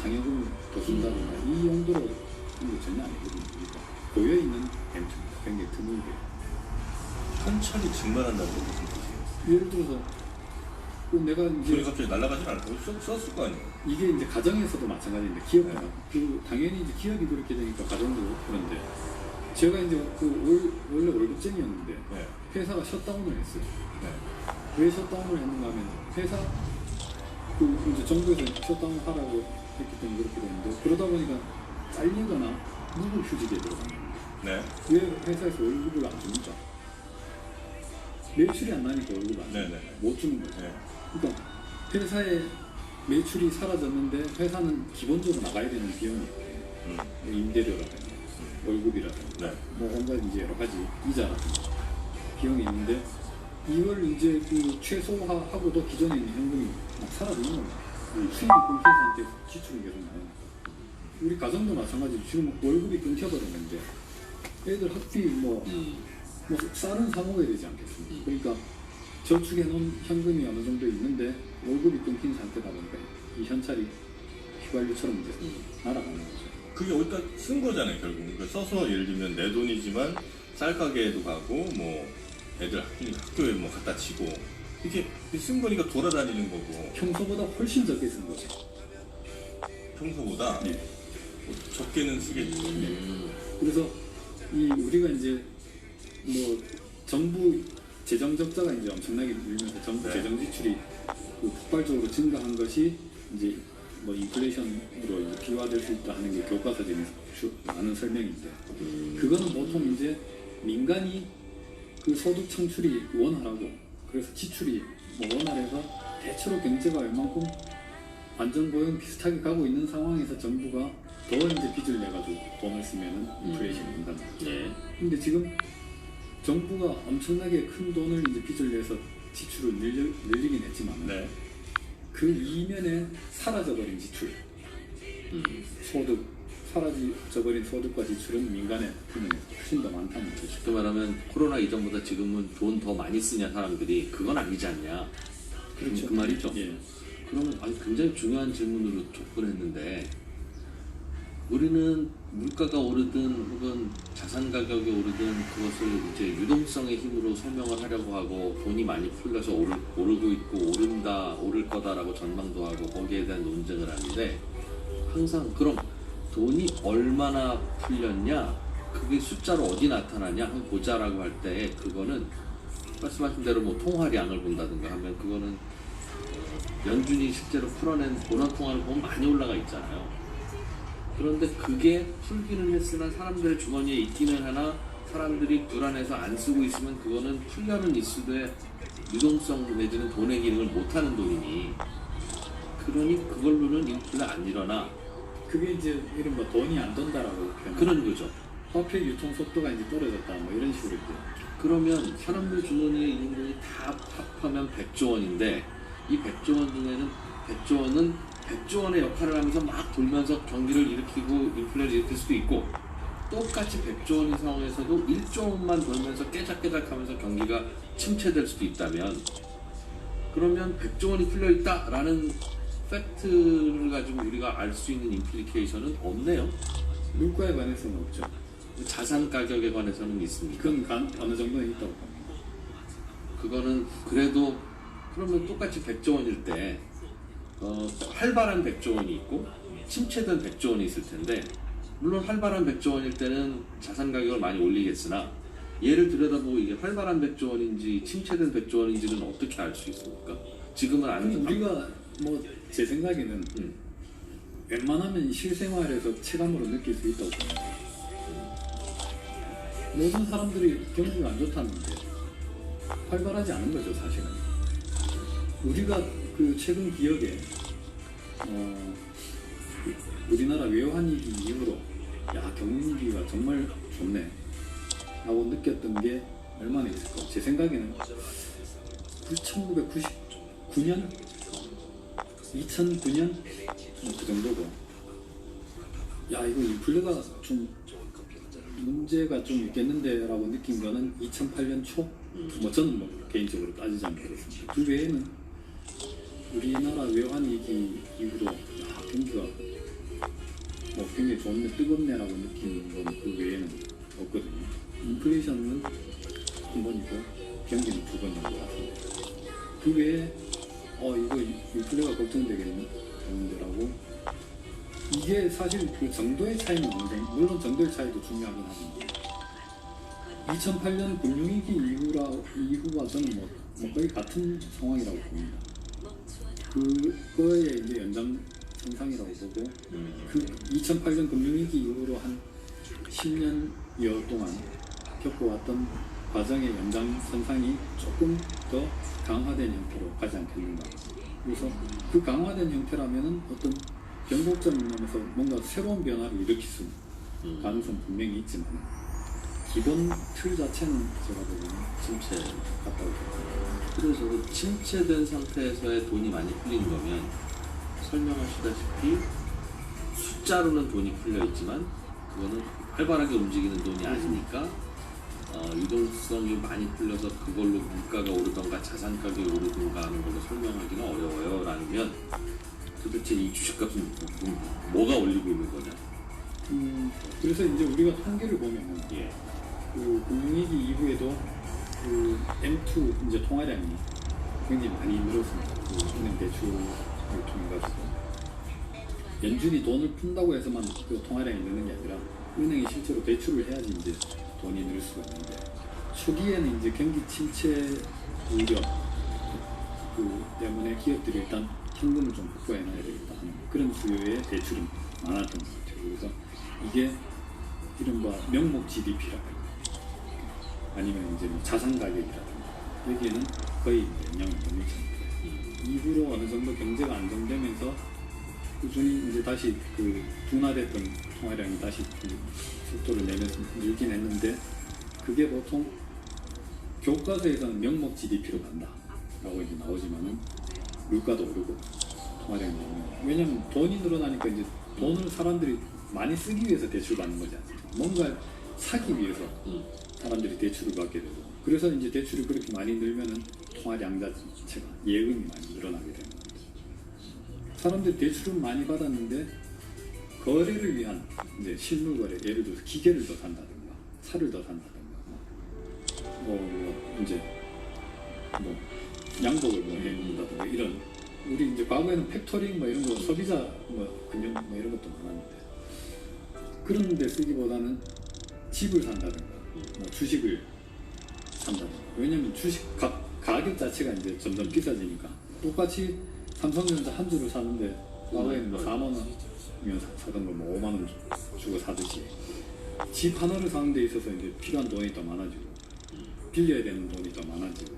Speaker 3: 상여금을 더 준다든가 이 용도로 하는 게 전혀 아니거든요. 그러니까 고여있는 엠투입니다. 굉장히 드물게
Speaker 4: 현찰이 증발한다는 게 무슨 뜻이에요?
Speaker 3: 예를 들어서 그 내가
Speaker 4: 돈이
Speaker 3: 이제
Speaker 4: 갑자기 날아가진 않고 썼을 거 아니에요?
Speaker 3: 이게 이제 가정에서도 마찬가지인데 기업도 그 당연히 이제 기업이 그렇게 되니까 가정도 그런데 제가 이제 그 원래 월급쟁이였는데
Speaker 4: 네.
Speaker 3: 회사가 셧다운을 했어요.
Speaker 4: 네.
Speaker 3: 왜 셧다운을 했는가 하면 회사 그 이제 정부에서 셧다운 하라고 했기 때문에 그렇게 되는데 그러다 보니까 잘리거나 무급휴직에 들어가는 거예요.
Speaker 4: 네.
Speaker 3: 왜 회사에서 월급을 안 줍니까? 매출이 안 나니까 월급을 안
Speaker 4: 네네.
Speaker 3: 못 주는 거죠.
Speaker 4: 네.
Speaker 3: 그러니까 회사의 매출이 사라졌는데 회사는 기본적으로 나가야 되는 비용이 있고 임대료라든가 월급이라든가
Speaker 4: 네.
Speaker 3: 뭐 온갖 이제 여러 가지 이자라든가 비용이 있는데 이걸 이제 그 최소화하고도 기존에 있는 현금이 막 사라지는 겁니다. 수입이 끊긴 상태에서 지출이 계속 나요. 우리 가정도 마찬가지로 지금 월급이 끊겨버렸는데 애들 학비 뭐 쌀은 사 먹어야 되지 않겠습니까? 그러니까 저축해 놓은 현금이 어느 정도 있는데 월급이 끊긴 상태다 보니까 이 현찰이 휘발유처럼 이제 날아가는 거죠.
Speaker 4: 그게 어디다 쓴 거잖아요, 결국. 그러니까 써서 예를 들면 내 돈이지만 쌀 가게에도 가고 뭐 애들 학교에 뭐 갖다 치고 이렇게 쓴 거니까 돌아다니는 거고
Speaker 3: 평소보다 훨씬 적게 쓴 거죠.
Speaker 4: 평소보다
Speaker 3: 네.
Speaker 4: 뭐 적게는 쓰겠죠.
Speaker 3: 그래서 이 우리가 이제 뭐 정부 재정 적자가 이제 엄청나게 늘면서 정부
Speaker 4: 네.
Speaker 3: 재정 지출이 그 폭발적으로 증가한 것이 이제 뭐 인플레이션으로 이제 비화될 수 있다 하는 게 교과서에 많은 설명인데 그거는 보통 이제 민간이 그 소득 창출이 원활하고 그래서 지출이 뭐 원활해서 대체로 경제가 웬만큼 안정고용 비슷하게 가고 있는 상황에서 정부가 더 이제 빚을 내가지고 돈을 쓰면은 인플레이션이 온다는 거죠. 근데 지금 정부가 엄청나게 큰 돈을 이제 빚을 내서 지출을 늘리긴 했지만
Speaker 4: 네.
Speaker 3: 그 이면에 사라져버린 지출, 소득, 사라져버린 소득과 지출은 민간의 부분에 훨씬 더 많다는 거죠.
Speaker 5: 쉽게 말하면 코로나 이전보다 지금은 돈 더 많이 쓰냐 사람들이 그건 아니지 않냐.
Speaker 3: 그렇죠.
Speaker 5: 그 말이죠.
Speaker 3: 예.
Speaker 5: 그러면 굉장히 중요한 질문으로 접근했는데 우리는 물가가 오르든 혹은 자산 가격이 오르든 그것을 이제 유동성의 힘으로 설명을 하려고 하고 돈이 많이 풀려서 오르고 있고 오를 거다라고 전망도 하고 거기에 대한 논쟁을 하는데 항상 그럼 돈이 얼마나 풀렸냐 그게 숫자로 어디 나타나냐 한번 보자라고 할 때 그거는 말씀하신 대로 뭐 통화량을 본다든가 하면 그거는 연준이 실제로 풀어낸 원화통화를 보면 많이 올라가 있잖아요. 그런데 그게 풀기는 했으나 사람들의 주머니에 있기는 하나 사람들이 불안해서 안 쓰고 있으면 그거는 풀려는 있으되 유동성 내지는 돈의 기능을 못하는 돈이니 그러니 그걸로는 인플레 안 일어나
Speaker 3: 그게 이제 이른바 돈이 안 돈다라고 표현.
Speaker 5: 그런 거죠.
Speaker 3: 화폐 유통 속도가 이제 떨어졌다 뭐 이런 식으로 이제.
Speaker 5: 그러면 사람들 주머니에 있는 돈이 다 합하면 100조 원인데 이 100조 원 중에는 100조 원은 100조 원의 역할을 하면서 막 돌면서 경기를 일으키고 인플레를 일으킬 수도 있고 똑같이 100조 원의 상황에서도 1조 원만 돌면서 깨작깨작하면서 경기가 침체될 수도 있다면 그러면 100조 원이 풀려 있다라는 팩트를 가지고 우리가 알 수 있는 임플리케이션은 없네요.
Speaker 3: 물가에 관해서는 없죠.
Speaker 5: 자산 가격에 관해서는 있습니까?
Speaker 3: 그건 어느 정도는 있다고 봅니다.
Speaker 5: 그거는 그래도 그러면 똑같이 100조 원일 때 활발한 100조 원이 있고 침체된 100조 원이 있을 텐데 물론 활발한 100조 원일 때는 자산 가격을 많이 올리겠으나 얘를 들여다보고 이게 활발한 100조 원인지 침체된 100조 원인지는 어떻게 알 수 있습니까? 지금은
Speaker 3: 아니,
Speaker 5: 아는
Speaker 3: 우리가 뭐 제 생각에는 웬만하면 실생활에서 체감으로 느낄 수 있다고 봅니다. 모든 사람들이 경기가 안 좋다는데 활발하지 않은 거죠 사실은. 우리가 그 최근 기억에 우리나라 외환위기 이후로 야 경기가 정말 좋네 라고 느꼈던 게 얼마나 있을까. 제 생각에는 1999년 2009년 그 정도고 야 이거 인플레가 좀 문제가 좀 있겠는데 라고 느낀 거는 2008년 초 뭐 저는 뭐 개인적으로 따지자면 그렇습니다. 그 외에는 우리나라 외환위기 이후로 야 경기가 뭐 굉장히 좋네 뜨겁네 라고 느끼는 건 그 외에는 없거든요. 인플레이션은 한 번이고 경기는 두 번 정도 같은데 그 외에 이거 인플레가 걱정되겠는데라고 이게 사실 그 정도의 차이는 어느 정도 물론 정도의 차이도 중요하긴 하지만 2008년 금융위기 이후와 저는 뭐 거의 같은 상황이라고 봅니다. 그거의 이제 연장선상이라고 보고 그 2008년 금융위기 이후로 한 10년여 동안 겪어왔던 과정의 연장선상이 조금 더 강화된 형태로 가지 않겠는가. 그래서 그 강화된 형태라면은 어떤 변곡점을 넘어서 뭔가 새로운 변화를 일으킬 수 있는 가능성은 분명히 있지만 기본 틀 자체는 제가 보기에는
Speaker 5: 침체
Speaker 3: 같다고 봅니다.
Speaker 5: 그래서 그 침체된 상태에서의 돈이 많이 풀린 거면 설명하시다시피 숫자로는 돈이 풀려 있지만 그거는 활발하게 움직이는 돈이 아니니까 유동성이 많이 풀려서 그걸로 물가가 오르던가 자산 가격이 오르던가 하는 걸로 설명하기는 어려워요 라면 도대체 이 주식값은 뭐가 올리고 있는 거냐?
Speaker 3: 그래서 이제 우리가 통계를 보면
Speaker 5: 예.
Speaker 3: 그 금융위기 이후에도 그 M2 이제 통화량이 굉장히 많이 늘었습니다. 그 은행 대출을 통해 가지고 연준이 돈을 푼다고 해서만 그 통화량이 느는 게 아니라 은행이 실제로 대출을 해야지 이제 돈이 늘 수가 있는데 초기에는 이제 경기 침체 우려 그 때문에 기업들이 일단 현금을 좀 확보해놔야 되겠다 하는 그런 수요의 대출이 많았던 것 같아요. 그래서 이게 이른바 명목 GDP라든가 아니면 이제 뭐 자산 가격이라든가 여기에는 거의 영향을 못 미칩니다. 이후로 어느 정도 경제가 안정되면서 꾸준히 이제 다시 그 둔화됐던 통화량이 다시 속도를 내면서 늘긴 했는데 그게 보통 교과서에서는 명목 GDP로 간다라고 이제 나오지만은 물가도 오르고 통화량이 오르고 왜냐면 돈이 늘어나니까 이제 돈을 사람들이 많이 쓰기 위해서 대출 받는 거지 않습니까? 뭔가 사기 위해서 사람들이 대출을 받게 되고 그래서 이제 대출이 그렇게 많이 늘면은 통화량 자체가 예금이 많이 늘어나게 되는 겁니다. 사람들이 대출을 많이 받았는데 거래를 위한 이제 실물 거래, 예를 들어서 기계를 더 산다든가 차를 더 산다든가 뭐 이제 뭐 양복을 뭐 해놓는다든가 이런, 우리 이제 과거에는 팩토링 뭐 이런 거 소비자 뭐 금융 뭐 이런 것도 많았는데 그런 데 쓰기보다는 집을 산다든가 뭐 주식을 산다든가. 왜냐면 주식 가격 자체가 이제 점점 비싸지니까 똑같이 삼성전자 한 주를 사는데 과거에는 뭐 4만 원이면 사던 걸 뭐 5만 원 주고 사듯이 집 하나를 사는 데 있어서 이제 필요한 돈이 더 많아지고 빌려야 되는 돈이 더 많아지고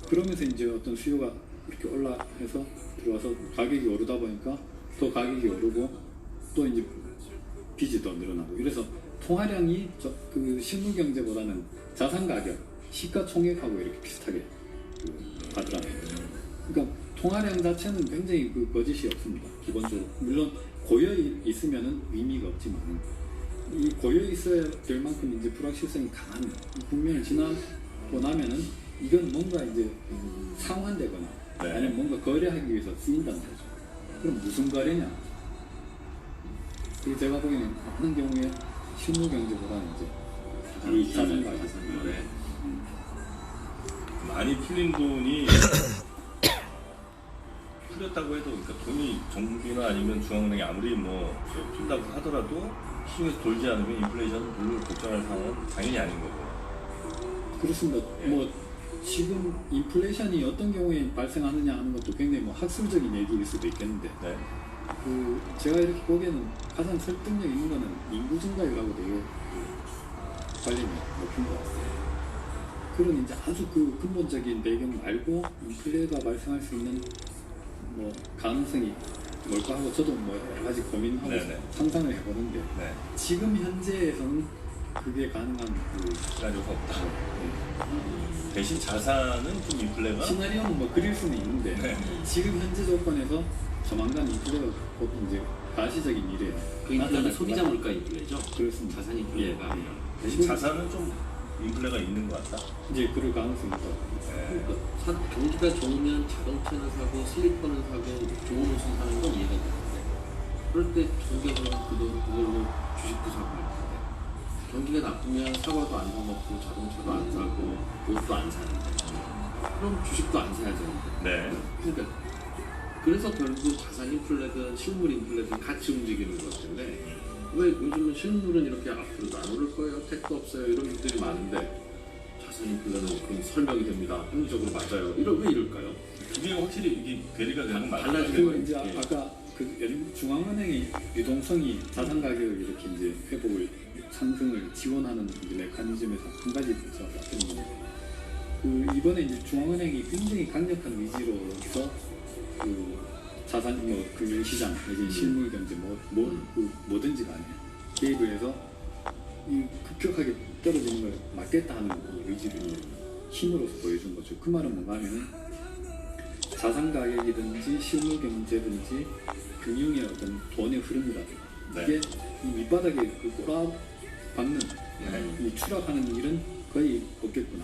Speaker 3: 그러면서 이제 어떤 수요가 이렇게 올라해서 들어와서 가격이 오르다 보니까 더 가격이 오르고 또 이제 빚이 더 늘어나고 이래서 통화량이 그 실물 경제보다는 자산 가격, 시가총액하고 이렇게 비슷하게 가더라고요. 그러니까 통화량 자체는 굉장히 그 거짓이 없습니다. 기본적으로 물론 고여 있으면은 의미가 없지만 이 고여 있어야 될 만큼 이제 불확실성이 강한 이 국면을 지나고 나면은 이건 뭔가 이제 상환되거나
Speaker 4: 네.
Speaker 3: 아니면 뭔가 거래하기 위해서 쓰인다는 거죠. 그럼 무슨 거래냐? 그리고 제가 보기에는 많은 경우에 실물 경제보다는 이제 자산 가격,
Speaker 5: 거래.
Speaker 4: 많이 풀린 돈이 풀렸다고 해도, 그러니까 돈이 정부나 아니면 중앙은행이 아무리 뭐 푼다고 하더라도 시중에서 돌지 않으면 인플레이션은 별로 걱정할 상황은 당연히 아닌 거고.
Speaker 3: 그렇습니다.
Speaker 4: 예.
Speaker 3: 뭐 지금 인플레이션이 어떤 경우에 발생하느냐 하는 것도 굉장히 뭐 학술적인 얘기일 수도 있겠는데
Speaker 4: 네.
Speaker 3: 그 제가 이렇게 보기에는 가장 설득력 있는 거는 인구 증가율하고 되게 관련이 높은 것 같아요. 그런 이제 아주 그 근본적인 배경 말고 인플레가 발생할 수 있는 뭐 가능성이 뭘까 하고 저도 뭐 여러 가지 고민하고
Speaker 4: 네네.
Speaker 3: 상상을 해보는데
Speaker 4: 네.
Speaker 3: 지금 현재에서는 그게 가능한 그
Speaker 4: 시나리오가 없다.
Speaker 3: 네.
Speaker 4: 대신 자산은 좀 인플레가
Speaker 3: 시나리오는 뭐 그릴 수는 있는데
Speaker 4: 네.
Speaker 3: 지금 현재 조건에서 조만간 인플레가 곧 이제 가시적인 일에
Speaker 5: 그 인플레는
Speaker 3: 나타날
Speaker 5: 소비자
Speaker 3: 것
Speaker 5: 물가 인플레죠.
Speaker 3: 같다. 그렇습니다.
Speaker 5: 자산 인플레가
Speaker 3: 예.
Speaker 5: 아니라.
Speaker 4: 대신 자산은 좀 인플레가 있는 것 같다.
Speaker 3: 이제 그럴 가능성이 있다.
Speaker 4: 네.
Speaker 5: 그러니까 경기가 좋으면 자동차를 사고 슬리퍼를 사고 좋은 옷을 사는 건 이해가 되는데 그럴 때 경기가 그걸로 주식도 사고 할 텐데 경기가 나쁘면 사과도 안 사 먹고 자동차도 안 사고 옷도 안 사는데 그럼 주식도 안 사야 되는데
Speaker 4: 네.
Speaker 5: 그러니까 그래서 결국 자산 인플레든 실물 인플레든 같이 움직이는 것 같은데 왜 요즘은 실물은 이렇게 앞으로도 안 오를 거예요, 택도 없어요 이런 것들이 많은데 자산 인플레는 그럼 설명이 됩니다, 합리적으로 맞아요. 왜 이럴까요?
Speaker 4: 그게 확실히 이게 괴리가 되는 거
Speaker 5: 달라지는
Speaker 4: 맞아요.
Speaker 3: 그리고 이제
Speaker 5: 예.
Speaker 3: 아까 그 중앙은행의 유동성이 자산 가격을 이렇게 이제 회복을 상승을 지원하는 이제 메커니즘에서 한 가지 제가 봤던 건데 그 이번에 이제 중앙은행이 굉장히 강력한 의지로서 그 자산 뭐 금융시장 내지 실물 경제 뭐든지 간에 개입을 해서 이 급격하게 떨어지는 걸 막겠다 하는 그 의지를 힘으로써 보여준 거죠. 그 말은 뭔가 하면은 자산 가격이든지 실물 경제든지 금융의 어떤 돈의 흐름이라든가
Speaker 4: 네.
Speaker 3: 이게 이 밑바닥에 그 꼬라박는 이 추락하는 일은 거의 없겠구나.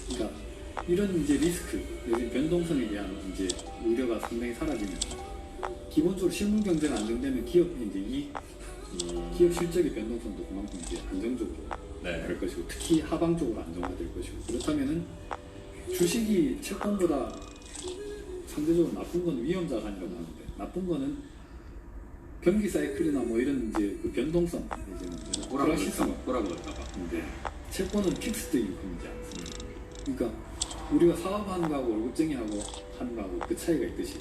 Speaker 3: 그러니까 이런 이제 리스크, 요즘 변동성에 대한 이제 우려가 상당히 사라지면 기본적으로 실물 경제가 안정되면 기업의 이제 이익, 기업 실적의 변동성도 그만큼 이제 안정적으로
Speaker 4: 네.
Speaker 3: 될 것이고 특히 하방적으로 안정화될 것이고 그렇다면은 주식이 채권보다 상대적으로 나쁜 건 위험 자산이라고 하는데 나쁜 거는 경기 사이클이나 뭐 이런 이제 그 변동성 이제는 불확실성
Speaker 5: 꼬라박을까봐.
Speaker 3: 인데 채권은 픽스드 인컴이지 않습니까? 그러니까 우리가 사업하는 거하고 월급쟁이하고 하는 거하고 그 차이가 있듯이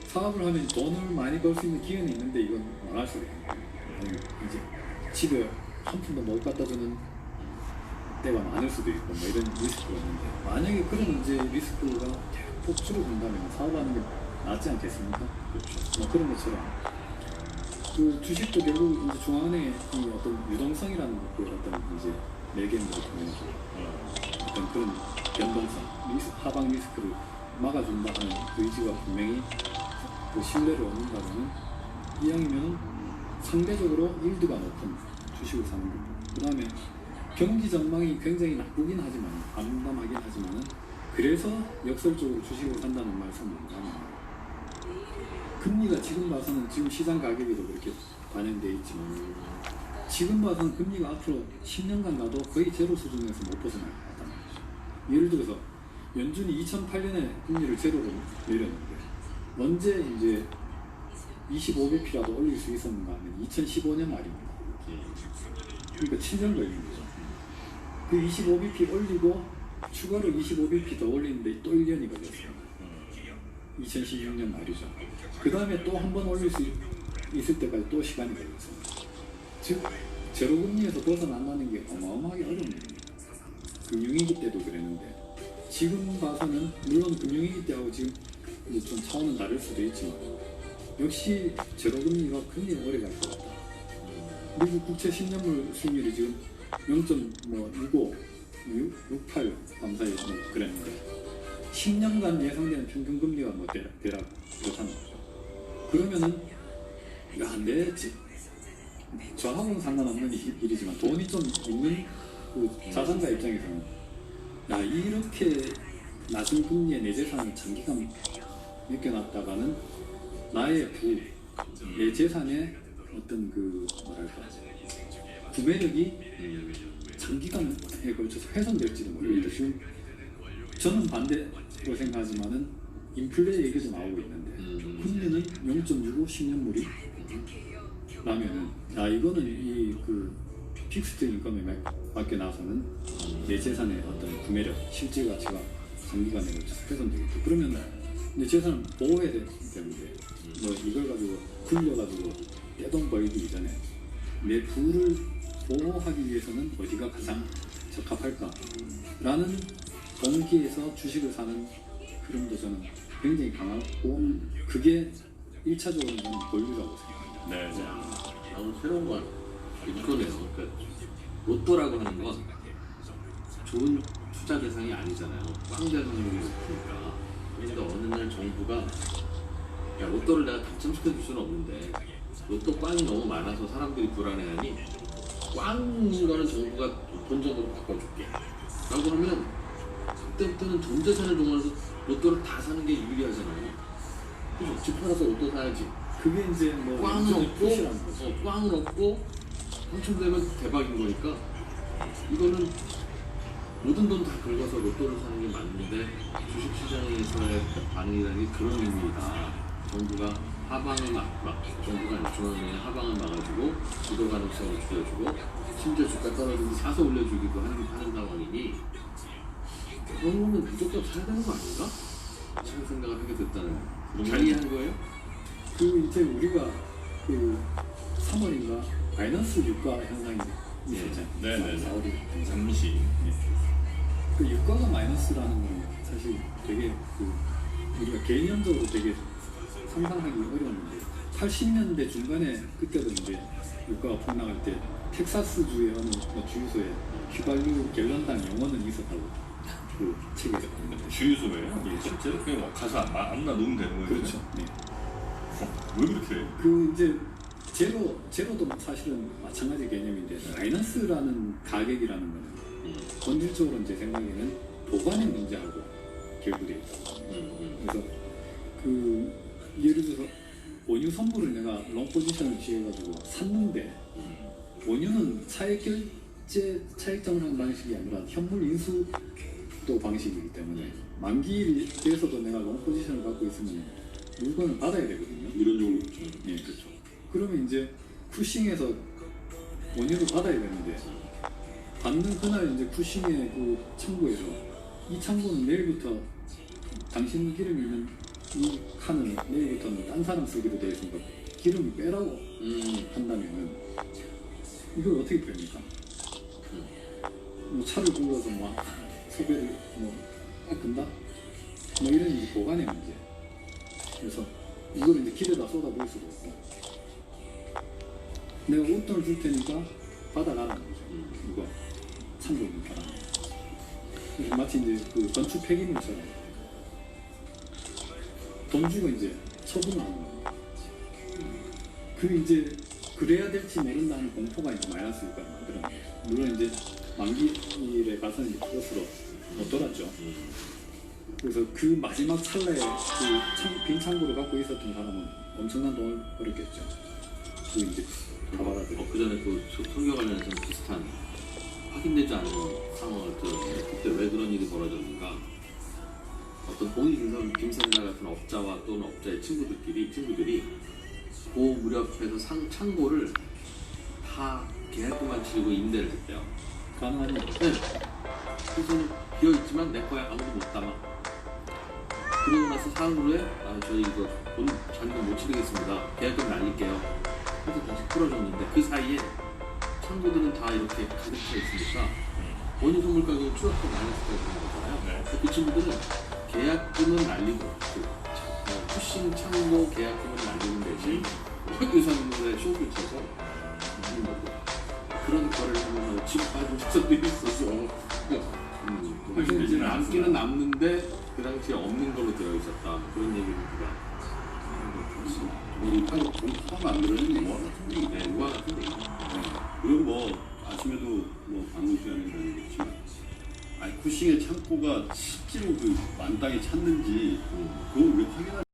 Speaker 3: 사업을 하면 돈을 많이 벌 수 있는 기회는 있는데 이건 망할 수가 있는 거예요. 이제 집에 한 푼도 못 갖다 주는 때가 많을 수도 있고 뭐 이런 리스크가 있는데 만약에 그런 이제 리스크가 대폭 줄어든다면 사업하는 게 낫지 않겠습니까? 그렇죠. 뭐 그런 것처럼 그 주식도 결국 이제 중앙은행의 이 어떤 유동성이라는 그 어떤 이제 매개물을 통해서 어떤 그런 변동성, 하방 리스크를 막아준다 하는 의지가 분명히 그 신뢰를 얻는다면 이왕이면 상대적으로 일드가 높은 주식을 사는 거고 그 다음에 경기 전망이 굉장히 나쁘긴 하지만 암담하긴 하지만은 그래서 역설적으로 주식을 산다는 말씀은 뭔가 하면 금리가 지금 봐서는 지금 시장 가격에도 그렇게 반영돼 있지만 지금 봐서는 금리가 앞으로 10년간 가도 거의 제로 수준에서 못 벗어날 것 같단 말이죠. 예를 들어서 연준이 2008년에 금리를 제로로 내렸는데 언제 이제 25bp라도 올릴 수 있었는가 하면 2015년 말입니다. 그러니까 7년 걸린 거죠. 그 25bp 올리고 추가로 25bp 더 올리는데 또 1년이 걸렸어요. 2016년 말이죠. 그 다음에 또 한 번 올릴 수 있을 때까지 또 시간이 걸렸어요. 즉 제로금리에서 벗어난다는 게 어마어마하게 어려운 일입니다. 금융위기 때도 그랬는데 지금 봐서는 물론 금융위기 때하고 지금 이제 좀 차원은 다를 수도 있지만 역시 제로금리가 굉장히 오래 갈 것 같다. 미국 국채 10년물 수익률이 지금 0.65, 68 감사히 뭐 그랬는데 10년간 예상되는 평균금리가 뭐 대략 그렇다는 거죠. 그러면은 내 저하고는 상관없는 일이지만 돈이 좀 있는 그 자산가 입장에서는 이렇게 낮은 금리에 내 재산을 장기간 맡겨놨다가는 나의 내 재산의 어떤 그 뭐랄까 구매력이 장기간에 걸쳐서 훼손될지도 모르겠다. 지금 저는 반대로 생각하지만은 인플레 얘기도 나오고 있는데 금리는 0.65 10년물이 라면은 이거는 이 그 픽스드 인컴에 맡겨 나서는 내 재산의 어떤 구매력, 실제 가치가 장기간에 걸쳐서 훼손되겠죠. 그러면 내 재산을 보호해야 되기 때문에 뭐 이걸 가지고 굴려가지고 떼돈 벌기 이전에 내 부를 보호하기 위해서는 어디가 가장 적합할까라는 동기에서 주식을 사는 흐름도 저는 굉장히 강하고 그게 1차적으로 저는 권리라고 생각합니다.
Speaker 4: 네.
Speaker 5: 오늘 새로운 걸 이끌어내요. 그러니까 로또라고 하는 건 좋은 투자 대상이 아니잖아요. 꽝 대상률이 높으니까. 그런데 어느 날 정부가 로또를 내가 당첨시켜줄 수는 없는데 로또 꽝이 너무 많아서 사람들이 불안해하니 꽝인 거는 정부가 본전으로 바꿔줄게 라고 하면 그때부터는 전 재산을 동원해서 로또를 다 사는 게 유리하잖아요. 그래서 집 팔아서 로또 사야지.
Speaker 3: 그게 이제 뭐
Speaker 5: 꽝은 없고,
Speaker 3: 표시라는 거죠.
Speaker 5: 꽝은 없고 당첨되면 대박인 거니까 이거는 모든 돈 다 긁어서 로또를 사는 게 맞는데 주식시장에서의 반응이라는 게 그런 의미이다. 정부가 하방을 정부가 아니라 중앙은행이 하방을 막아주고 주도 가능성을 줄여주고 심지어 주가 떨어지면 사서 올려주기도 하는 상황이니 그런 거는 무조건 사야 되는 거 아닌가? 그런 생각을 하게 됐다는 잘 이해한 거예요?
Speaker 3: 그 이제 우리가 그 3월인가 마이너스 유가 현상이 있었잖아요.
Speaker 4: 네네.
Speaker 3: 4월이
Speaker 4: 잠시.
Speaker 3: 그 유가가 마이너스라는 건 사실 되게 그 우리가 개인적으로 되게 상상하기 어려웠는데 80년대 중간에 그때도 이제 유가가 폭락할 때 텍사스주의 어느 주유소에 휘발유 갤런당 영어는 있었다고 그 책에 적었는데
Speaker 4: 주유소예요? 예, 실제로 그냥 가서 안 놔놓으면 되는 거예요.
Speaker 3: 그렇죠. 네.
Speaker 4: 왜 그렇게 해요?
Speaker 3: 그 이제 제로도 사실은 마찬가지 개념인데 마이너스라는 가격이라는 거는 본질적으로 제 생각에는 보관의 문제하고 결부되어 있어요. 그래서 그 예를 들어서 원유 선물을 내가 롱 포지션을 취해가지고 샀는데 원유는 차액 정산 방식이 아니라 현물 인수도 방식이기 때문에 만기일 돼서도 내가 롱 포지션을 갖고 있으면 물건을 받아야 되거든요.
Speaker 6: 이론적으로
Speaker 3: 예, 그렇죠. 그러면 이제 쿠싱에서 원유를 받아야 되는데 받는 그날 이제 쿠싱의 그 창고에서 이 창고는 내일부터 당신 기름이 있는 이 칸은 내일부터는 딴 사람 쓰기로 되어 있으니까 기름을 빼라고 한다면은 이걸 어떻게 뺍니까? 뭐 차를 불러서 막 소배를 뭐 깎은다? 뭐 이런 이제 보관의 문제. 그래서 이걸 이제 길에다 쏟아부을 수도 없고 내가 웃돈을 줄 테니까 받아가라는 거죠. 이거 참고를 바라는 거죠. 마치 이제 그 건축 폐기물처럼 돈 주고 이제 처분을 하는 겁니다. 그 이제 그래야 될지 모른다는 공포가 이제 마이너스 효과를 만드는 거죠. 물론 이제 만기일에 가서는 이제 그것으로 못 돌았죠. 그래서 그 마지막 찰나에 그 빈 창고를 갖고 있었던 사람은 엄청난 돈을 벌었겠죠. 그 이제 다 받아들여.
Speaker 5: 그 전에 그 선교 관련해서 비슷한 확인되지 않은 상황을 들었는데 그때 왜 그런 일이 벌어졌는가? 어떤 본인 김선달 같은 업자와 또는 업자의 친구들이 그 무렵에서 창고를 다 계약금만 치르고 임대를 했대요.
Speaker 3: 가능한 일.
Speaker 5: 네. 그래서 비어있지만 내 거야 아무도 못 담아. 그러고 나서 사흘 후에 저희 이거 돈 잔금 못 치르겠습니다. 계약금 날릴게요. 그래서 다시 풀어줬는데 그 사이에 창고들은 다 이렇게 가득 차 있으니까 원유 선물 가격이 추락도 많이 수가 있는 거잖아요. 그 친구들은 계약금은 날리고 푸싱 창고 계약금을 날리는 대신 원유 선물에 쇼를 쳐서 하는 거고 그런 거를 하면 취급받은 직원들이 있어서
Speaker 6: 확인되지는
Speaker 5: 남기는 남는데 그 당시에 없는 걸로 되어 있었다 그런 얘기를 누가
Speaker 6: 하면 안 그러는 뭐 같은 얘기.
Speaker 5: 네, 누가 같은 얘기.
Speaker 6: 그리고 뭐 아침에도 뭐 방송 시간에도 얘기했지만 쿠싱의 창고가 실제로 그 만땅에 찼는지 그걸 왜 확인할